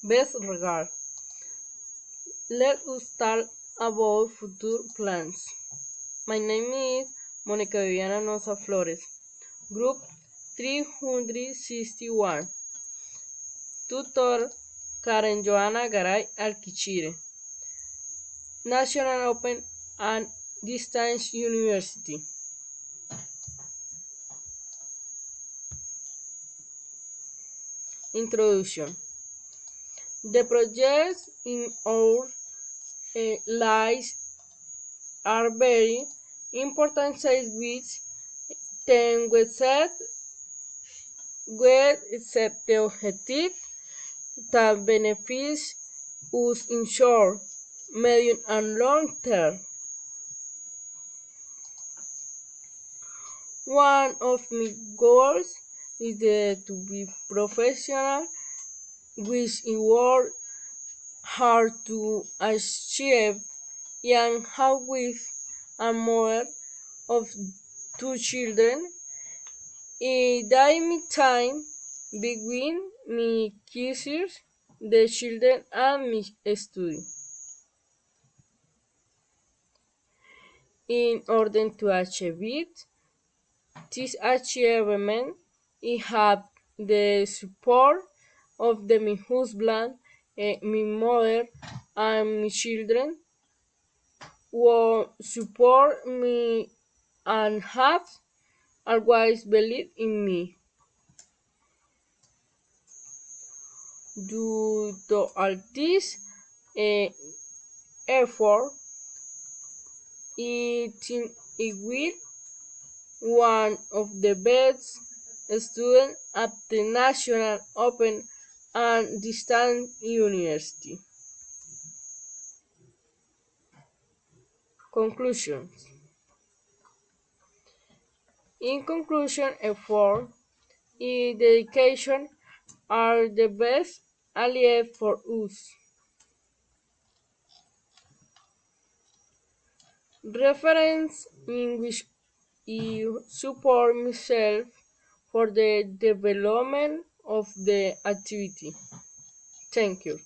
Best regard. Let us talk about future plans. My name is Mónica Viviana Noza Flores, Group 361. Tutor Karen Joana Garay Alquichire. National Open and Distance University. Introduction. The projects in our lives are very important side which then we set the objective that benefits us in short, medium and long term. One of my goals is to be professional, which I work hard to achieve, and have with a mother of two children. In that time between my careers, the children and my study. In order to achieve this achievement, I have the support of my husband, my mother, and my children who support me and have always believed in me. Due to all this effort, I think I will one of the best students at the National Open and Distance University. Conclusions. In conclusion, effort and dedication are the best allies for us. Reference in which I support myself for the development of the activity. Thank you.